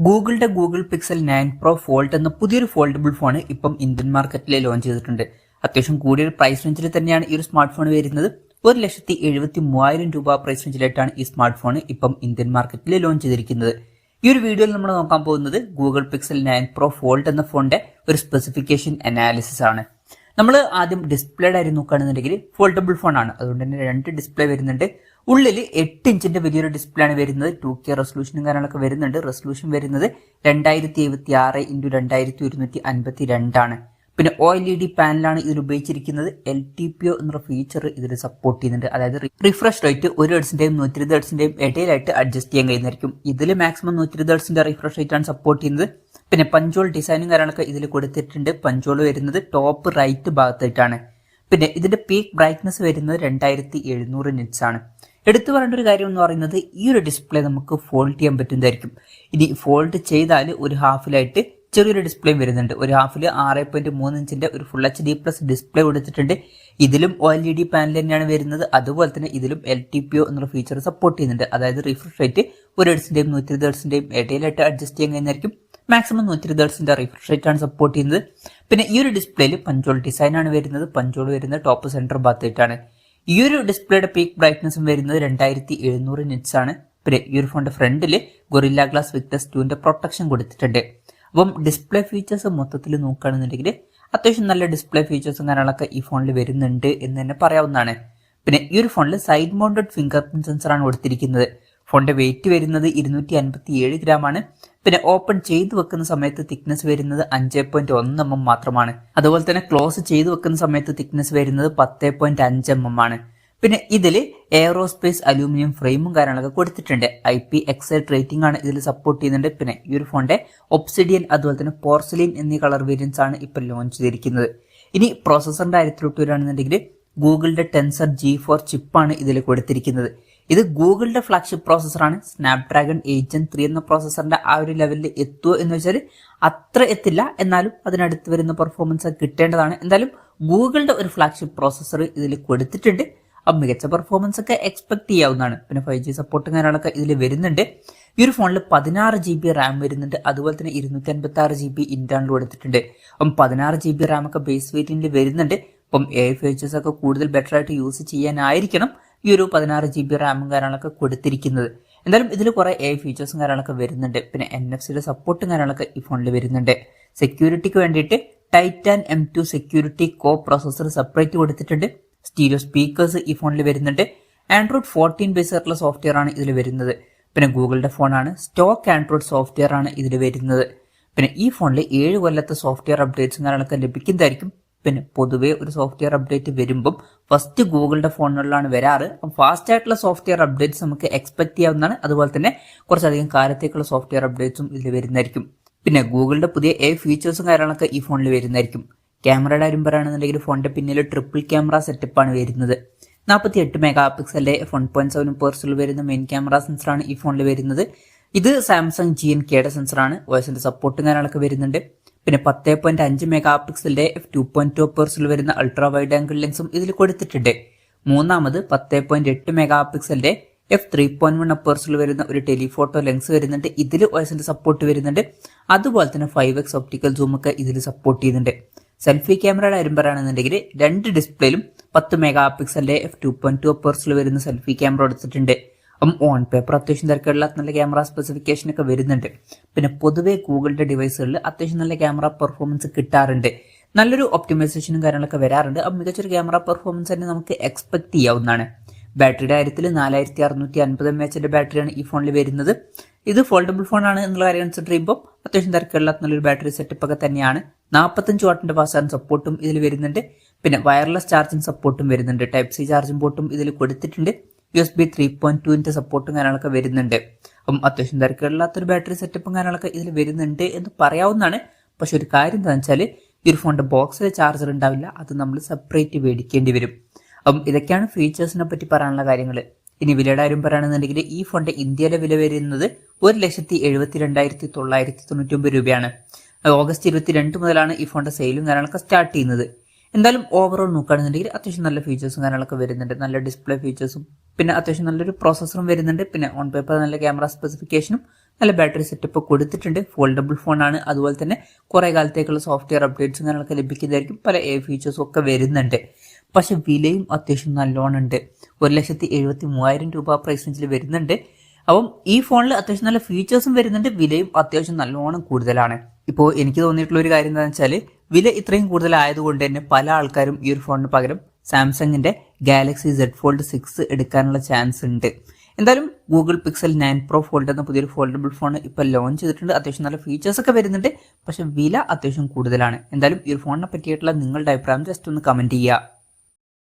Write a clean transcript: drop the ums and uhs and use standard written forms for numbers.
ഗൂഗിളിന്റെ Google pixel 9 pro fold എന്ന പുതിയൊരു ഫോൾഡബിൾ ഫോൺ ഇപ്പം ഇന്ത്യൻ മാർക്കറ്റിൽ ലോഞ്ച് ചെയ്തിട്ടുണ്ട്. അത്യാവശ്യം കൂടിയൊരു പ്രൈസ് റേഞ്ചിൽ തന്നെയാണ് ഈ ഒരു സ്മാർട്ട് ഫോൺ വരുന്നത്. 1,73,000 രൂപ പ്രൈസ് റേഞ്ചിലായിട്ടാണ് ഈ സ്മാർട്ട് ഫോൺ ഇപ്പം ഇന്ത്യൻ മാർക്കറ്റിൽ ലോഞ്ച് ചെയ്തിരിക്കുന്നത്. ഈ ഒരു വീഡിയോയിൽ നമ്മൾ നോക്കാൻ പോകുന്നത് ഗൂഗിൾ പിക്സൽ 9 പ്രോ ഫോൾഡ് എന്ന ഫോണിന്റെ ഒരു സ്പെസിഫിക്കേഷൻ അനാലിസിസ് ആണ്. നമ്മൾ ആദ്യം ഡിസ്പ്ലേയുടെ കാര്യം നോക്കുകയാണെന്നുണ്ടെങ്കിൽ ഫോൾഡബിൾ ഫോൺ ആണ്, അതുകൊണ്ട് തന്നെ 2 ഡിസ്പ്ലേ വരുന്നുണ്ട്. ഉള്ളിൽ 8 ഇഞ്ചിന്റെ വലിയൊരു ഡിസ്പ്ലേ ആണ് വരുന്നത്. 2K റെസൊല്യൂഷനും കാര്യങ്ങളൊക്കെ വരുന്നുണ്ട്. റെസൊല്യൂഷൻ വരുന്നത് 2076x2152 ആണ്. പിന്നെ OLED പാനലാണ് ഇതിൽ ഉപയോഗിച്ചിരിക്കുന്നത്. LTPO എന്ന ഫീച്ചർ ഇതിൽ സപ്പോർട്ട് ചെയ്യുന്നുണ്ട്. അതായത് റിഫ്രഷ് റേറ്റ് 1 ഹെർട്സിന്റെയും 120 ഹെർട്സിന്റെയും ഇടയിലായിട്ട് അഡ്ജസ്റ്റ് ചെയ്യാൻ കഴിയുന്നതായിരിക്കും. ഇതിൽ മാക്സിമം 120 ഹെർട്സിന്റെ റിഫ്രഷ് റേറ്റ് ആണ് സപ്പോർട്ട് ചെയ്യുന്നത്. പിന്നെ പഞ്ചോൾ ഡിസൈനും കാര്യങ്ങളൊക്കെ ഇതിൽ കൊടുത്തിട്ടുണ്ട്. പഞ്ചോൾ വരുന്നത് ടോപ്പ് റൈറ്റ് ഭാഗത്തായിട്ടാണ്. പിന്നെ ഇതിന്റെ പീക്ക് ബ്രൈറ്റ്നസ് വരുന്നത് 2700 നിറ്റ്സ് ആണ്. എടുത്തു പറയേണ്ട ഒരു കാര്യം എന്ന് പറയുന്നത് ഈ ഒരു ഡിസ്പ്ലേ നമുക്ക് ഫോൾഡ് ചെയ്യാൻ പറ്റുന്നതായിരിക്കും. ഇനി ഫോൾഡ് ചെയ്താൽ ഒരു ഹാഫിലായിട്ട് ചെറിയൊരു ഡിസ്പ്ലേ വരുന്നുണ്ട്. ഒരു ഹാഫിൽ 6.3 ഇഞ്ചിന്റെ ഒരു ഫുൾ HD പ്ലസ് ഡിസ്പ്ലേ കൊടുത്തിട്ടുണ്ട്. ഇതിലും OLED പാനൽ തന്നെയാണ് വരുന്നത്. അതുപോലെ തന്നെ ഇതിലും LTPO എന്നുള്ള ഫീച്ചർ സപ്പോർട്ട് ചെയ്യുന്നുണ്ട്. അതായത് റിഫ്രഷ് റേറ്റ് 1 ഹെർട്സിന്റെയും 120 ഹെർട്സിന്റെയും ഇടയിലായിട്ട് അഡ്ജസ്റ്റ് ചെയ്യാൻ കഴിയുന്നതായിരിക്കും. മാക്സിമം 120 ഹെർട്സിന്റെ റിഫ്രഷ് റേറ്റ് ആണ് സപ്പോർട്ട് ചെയ്യുന്നത്. പിന്നെ ഈ ഒരു ഡിസ്പ്ലേയിൽ പഞ്ചോൾ ഡിസൈൻ ആണ് വരുന്നത്. പഞ്ചോൾ വരുന്നത് ടോപ്പ് സെന്റർ ഭാഗത്തായിട്ടാണ്. ഈ ഒരു ഡിസ്പ്ലേയുടെ പീക്ക് ബ്രൈറ്റ്നസും വരുന്നത് 2700 നിറ്റ്സ് ആണ്. പിന്നെ ഈ ഒരു ഫോണിന്റെ ഫ്രണ്ടിൽ ഗൊറില്ല ഗ്ലാസ് വിക്ടസ് 2ന്റെ പ്രൊട്ടക്ഷൻ കൊടുത്തിട്ടുണ്ട്. അപ്പം ഡിസ്പ്ലേ ഫീച്ചേഴ്സ് മൊത്തത്തിൽ നോക്കുകയാണെന്നുണ്ടെങ്കിൽ അത്യാവശ്യം നല്ല ഡിസ്പ്ലേ ഫീച്ചേഴ്സും കാര്യങ്ങളൊക്കെ ഈ ഫോണിൽ വരുന്നുണ്ട് എന്ന് തന്നെ പറയാവുന്നതാണ്. പിന്നെ ഈ ഒരു ഫോണിൽ സൈഡ് മൗണ്ടഡ് ഫിംഗർ പ്രിന്റ് സെൻസറാണ് കൊടുത്തിരിക്കുന്നത്. ഫോണിന്റെ വെയിറ്റ് വരുന്നത് 257 ഗ്രാം ആണ്. പിന്നെ ഓപ്പൺ ചെയ്തു വെക്കുന്ന സമയത്ത് തിക്നെസ് വരുന്നത് 5.1 mm മാത്രമാണ്. അതുപോലെ തന്നെ ക്ലോസ് ചെയ്തു വെക്കുന്ന സമയത്ത് തിക്നെസ് വരുന്നത് 10.5 mm ആണ്. പിന്നെ ഇതിൽ എയറോസ്പേസ് അലൂമിനിയം ഫ്രെയിമും കാര്യങ്ങളൊക്കെ കൊടുത്തിട്ടുണ്ട്. IPX8 റേറ്റിംഗ് ആണ് ഇതിൽ സപ്പോർട്ട് ചെയ്യുന്നുണ്ട്. പിന്നെ ഈ ഒരു ഫോണിന്റെ ഒബ്സിഡിയൻ അതുപോലെ തന്നെ പോർസലിൻ എന്നീ കളർ വേരിയൻസ് ആണ് ഇപ്പൊ ലോഞ്ച് ചെയ്തിരിക്കുന്നത്. ഇനി പ്രോസസറിന്റെ കാര്യത്തിലോട്ട് വരികയാണെന്നുണ്ടെങ്കിൽ ഗൂഗിളിന്റെ ടെൻസർ G4 ചിപ്പാണ് ഇതിൽ കൊടുത്തിരിക്കുന്നത്. ഇത് ഗൂഗിളിന്റെ ഫ്ലാഗ്ഷിപ്പ് പ്രോസസറാണ്. സ്നാപ്ഡ്രാഗൺ 8 Gen 3 എന്ന പ്രോസസറിന്റെ ആ ഒരു ലെവലിൽ എത്തുമോ എന്ന് വെച്ചാൽ അത്ര എത്തില്ല, എന്നാലും അതിനടുത്ത് വരുന്ന പെർഫോമൻസ് കിട്ടേണ്ടതാണ്. എന്തായാലും ഗൂഗിളിന്റെ ഒരു ഫ്ലാഗ്ഷിപ്പ് പ്രോസസർ ഇതിൽ കൊടുത്തിട്ടുണ്ട്. അപ്പം മികച്ച പെർഫോമൻസ് ഒക്കെ എക്സ്പെക്ട് ചെയ്യാവുന്നതാണ്. പിന്നെ 5G സപ്പോർട്ടും കാര്യങ്ങളൊക്കെ ഇതിൽ വരുന്നുണ്ട്. ഈ ഒരു ഫോണിൽ 16 GB റാം വരുന്നുണ്ട്. അതുപോലെ തന്നെ 256 GB ഇന്റേണൽ കൊടുത്തിട്ടുണ്ട്. അപ്പം 16 GB റാം ഒക്കെ ബേസ് വേരിയന്റിൽ വരുന്നുണ്ട്. അപ്പം AI ഫീച്ചേഴ്സ് ഒക്കെ കൂടുതൽ ബെറ്റർ ആയിട്ട് യൂസ് ചെയ്യാനായിരിക്കണം ഈ ഒരു 16 GB റാമും കാര്യങ്ങളൊക്കെ കൊടുത്തിരിക്കുന്നത്. എന്തായാലും ഇതിൽ കുറെ AI ഫീച്ചേഴ്സും കാര്യങ്ങളൊക്കെ വരുന്നുണ്ട്. പിന്നെ NFC-യുടെ സപ്പോർട്ടും കാര്യങ്ങളൊക്കെ ഈ ഫോണിൽ വരുന്നുണ്ട്. സെക്യൂരിറ്റിക്ക് വേണ്ടിയിട്ട് ടൈറ്റാൻ M2 സെക്യൂരിറ്റി കോ പ്രോസസർ സെപ്പറേറ്റ് കൊടുത്തിട്ടുണ്ട്. സ്റ്റീരിയോ സ്പീക്കേഴ്സ് ഈ ഫോണിൽ വരുന്നുണ്ട്. ആൻഡ്രോയിഡ് 14 ബേസ് ആയിട്ടുള്ള സോഫ്റ്റ്വെയർ ആണ് ഇതിൽ വരുന്നത്. പിന്നെ ഗൂഗിളിന്റെ ഫോണാണ്. സ്റ്റോക്ക് ആൻഡ്രോയിഡ് സോഫ്റ്റ്വെയർ ആണ് ഇതിൽ വരുന്നത്. പിന്നെ ഈ ഫോണിൽ 7 കൊല്ലത്തെ സോഫ്റ്റ്വെയർ അപ്ഡേറ്റ്സും കാര്യങ്ങളൊക്കെ ലഭിക്കുന്നതായിരിക്കും. പിന്നെ പൊതുവേ ഒരു സോഫ്റ്റ്വെയർ അപ്ഡേറ്റ് വരുമ്പം ഫസ്റ്റ് ഗൂഗിളിന്റെ ഫോണുകളിലാണ് വരാറ്. അപ്പം ഫാസ്റ്റ് ആയിട്ടുള്ള സോഫ്റ്റ്വെയർ അപ്ഡേറ്റ്സ് നമുക്ക് എക്സ്പെക്ട് ചെയ്യാവുന്നതാണ്. അതുപോലെ തന്നെ കുറച്ചധികം കാലത്തേക്കുള്ള സോഫ്റ്റ്വെയർ അപ്ഡേറ്റ്സും ഇതിൽ വരുന്നതായിരിക്കും. പിന്നെ ഗൂഗിളിന്റെ പുതിയ ഫീച്ചേഴ്സും കാര്യങ്ങളൊക്കെ ഈ ഫോണിൽ വരുന്നതായിരിക്കും. ക്യാമറയുടെ കാര്യം പറയുകയാണെന്നുണ്ടെങ്കിൽ ഫോണിന്റെ പിന്നിൽ ട്രിപ്പിൾ ക്യാമറ സെറ്റപ്പാണ് വരുന്നത്. 48 മെഗാ പിക്സലിന്റെ 1.7 പേഴ്സിൽ വരുന്ന മെയിൻ ക്യാമറ സെൻസറാണ് ഈ ഫോണിൽ വരുന്നത്. ഇത് സാംസങ് GNKയുടെ സെൻസറാണ്. വോയിസിന്റെ സപ്പോർട്ടും കാര്യങ്ങളൊക്കെ വരുന്നുണ്ട്. പിന്നെ 10.5 മെഗാ പിക്സലിന്റെ f2.2 പേഴ്സിൽ വരുന്ന അൾട്രാ വൈഡ് ആംഗിൾ ലെൻസും ഇതിൽ കൊടുത്തിട്ടുണ്ട്. മൂന്നാമത് 10.8 മെഗാ പിക്സലിന്റെ f3.1 പേഴ്സിൽ വരുന്ന ഒരു ടെലിഫോട്ടോ ലെൻസ് വരുന്നുണ്ട്. ഇതിൽ വോയിസിന്റെ സപ്പോർട്ട് വരുന്നുണ്ട്. അതുപോലെ തന്നെ 5x ഒപ്റ്റിക്കൽ സൂം ഒക്കെ ഇതിൽ സപ്പോർട്ട് ചെയ്യുന്നുണ്ട്. സെൽഫി ക്യാമറയുടെ കാര്യം പറയുകയാണെന്നുണ്ടെങ്കിൽ 2 ഡിസ്പ്ലേയിലും 10 മെഗാ പിക്സലിന്റെ f2.2 പേഴ്സിൽ വരുന്ന സെൽഫി ക്യാമറ എടുത്തിട്ടുണ്ട്. അപ്പം ഓൺ പേപ്പർ അത്യാവശ്യം തിരക്കുള്ള നല്ല ക്യാമറ സ്പെസിഫിക്കേഷൻ ഒക്കെ വരുന്നുണ്ട്. പിന്നെ പൊതുവെ ഗൂഗിളിന്റെ ഡിവൈസുകളിൽ അത്യാവശ്യം നല്ല ക്യാമറ പെർഫോമൻസ് കിട്ടാറുണ്ട്. നല്ലൊരു ഒപ്റ്റിമൈസേഷനും കാര്യങ്ങളൊക്കെ വരാറുണ്ട്. അപ്പം മികച്ചൊരു ക്യാമറ പെർഫോമൻസ് തന്നെ നമുക്ക് എക്സ്പെക്ട് ചെയ്യാവുന്നതാണ്. ബാറ്ററിയുടെ കാര്യത്തിൽ 4650 mAh ബാറ്ററിയാണ് ഈ ഫോണിൽ വരുന്നത്. ഇത് ഫോൾഡബിൾ ഫോണാണ് എന്നുള്ള കാര്യം കൺസിഡർ ചെയ്യുമ്പോൾ അത്യാവശ്യം തിരക്കുള്ള നല്ലൊരു ബാറ്ററി സെറ്റപ്പ് ഒക്കെ തന്നെയാണ്. 45 വാട്ടിന്റെ ഫാസ്റ്റ് ചാർജിംഗ് സപ്പോർട്ടും ഇതിൽ വരുന്നുണ്ട്. പിന്നെ വയർലെസ് ചാർജിംഗ് സപ്പോർട്ടും വരുന്നുണ്ട്. Type-C ചാർജിംഗ് പോർട്ടും ഇതിൽ കൊടുത്തിട്ടുണ്ട്. USB 3.2ന്റെ സപ്പോർട്ടും കാര്യങ്ങളൊക്കെ വരുന്നുണ്ട്. അപ്പം അത്യാവശ്യം തിരക്കുകളില്ലാത്തൊരു ബാറ്ററി സെറ്റപ്പും കാര്യങ്ങളൊക്കെ ഇതിൽ വരുന്നുണ്ട് എന്ന് പറയാവുന്നതാണ്. പക്ഷെ ഒരു കാര്യം എന്താണെന്ന് വെച്ചാൽ ഈ ഒരു ഫോണിന്റെ ബോക്സിൽ ചാർജർ ഉണ്ടാവില്ല. അത് നമ്മൾ സെപ്പറേറ്റ് മേടിക്കേണ്ടി വരും. അപ്പം ഇതൊക്കെയാണ് ഫീച്ചേഴ്സിനെ പറ്റി പറയാനുള്ള കാര്യങ്ങൾ. ഇനി വിലയുടെ കാര്യം പറയുകയാണെന്നുണ്ടെങ്കിൽ ഈ ഫോണിന്റെ ഇന്ത്യയിലെ വില വരുന്നത് 1,72,999 രൂപയാണ്. ഓഗസ്റ്റ് 22 മുതലാണ് ഈ ഫോണിന്റെ സെയിലും കാര്യങ്ങളൊക്കെ സ്റ്റാർട്ട് ചെയ്യുന്നത്. എന്തായാലും ഓവറോൾ നോക്കുകയാണെന്നുണ്ടെങ്കിൽ അത്യാവശ്യം നല്ല ഫീച്ചേഴ്സും കാര്യങ്ങളൊക്കെ വരുന്നുണ്ട്. നല്ല ഡിസ്പ്ലേ ഫീച്ചേഴ്സും പിന്നെ അത്യാവശ്യം നല്ലൊരു പ്രോസസറും വരുന്നുണ്ട്. പിന്നെ ഓൺ പേപ്പർ നല്ല ക്യാമറ സ്പെസിഫിക്കേഷനും നല്ല ബാറ്ററി സെറ്റപ്പ് കൊടുത്തിട്ടുണ്ട്. ഫോൾഡബിൾ ഫോണാണ്. അതുപോലെ തന്നെ കുറേ കാലത്തേക്കുള്ള സോഫ്റ്റ്വെയർ അപ്ഡേറ്റ്സും കാര്യങ്ങളൊക്കെ ലഭിക്കുന്നതായിരിക്കും. പല ഫീച്ചേഴ്സും ഒക്കെ വരുന്നുണ്ട്. പക്ഷെ വിലയും അത്യാവശ്യം നല്ലോണം ഉണ്ട്. 1,73,000 രൂപ പ്രൈസ് റേഞ്ചിൽ വരുന്നുണ്ട്. അപ്പം ഈ ഫോണിൽ അത്യാവശ്യം നല്ല ഫീച്ചേഴ്സും വരുന്നുണ്ട്, വിലയും അത്യാവശ്യം നല്ലോണം കൂടുതലാണ്. ഇപ്പോൾ എനിക്ക് തോന്നിയിട്ടുള്ള ഒരു കാര്യം എന്താണെന്ന് വെച്ചാൽ വില ഇത്രയും കൂടുതലായതുകൊണ്ട് തന്നെ പല ആൾക്കാരും ഈ ഒരു ഫോണിന് പകരം സാംസങ്ങിന്റെ ഗാലക്സി Z Fold 6 എടുക്കാനുള്ള ചാൻസ് ഉണ്ട്. എന്തായാലും ഗൂഗിൾ പിക്സൽ 9 Pro Fold എന്ന പുതിയൊരു ഫോൾഡബിൾ ഫോൺ ഇപ്പോൾ ലോഞ്ച് ചെയ്തിട്ടുണ്ട്. അത്യാവശ്യം നല്ല ഫീച്ചേഴ്സ് ഒക്കെ വരുന്നുണ്ട്, പക്ഷെ വില അത്യാവശ്യം കൂടുതലാണ്. എന്തായാലും ഈ ഒരു ഫോണിനെ പറ്റിയിട്ടുള്ള നിങ്ങളുടെ അഭിപ്രായം ജസ്റ്റ് ഒന്ന് കമന്റ് ചെയ്യുക.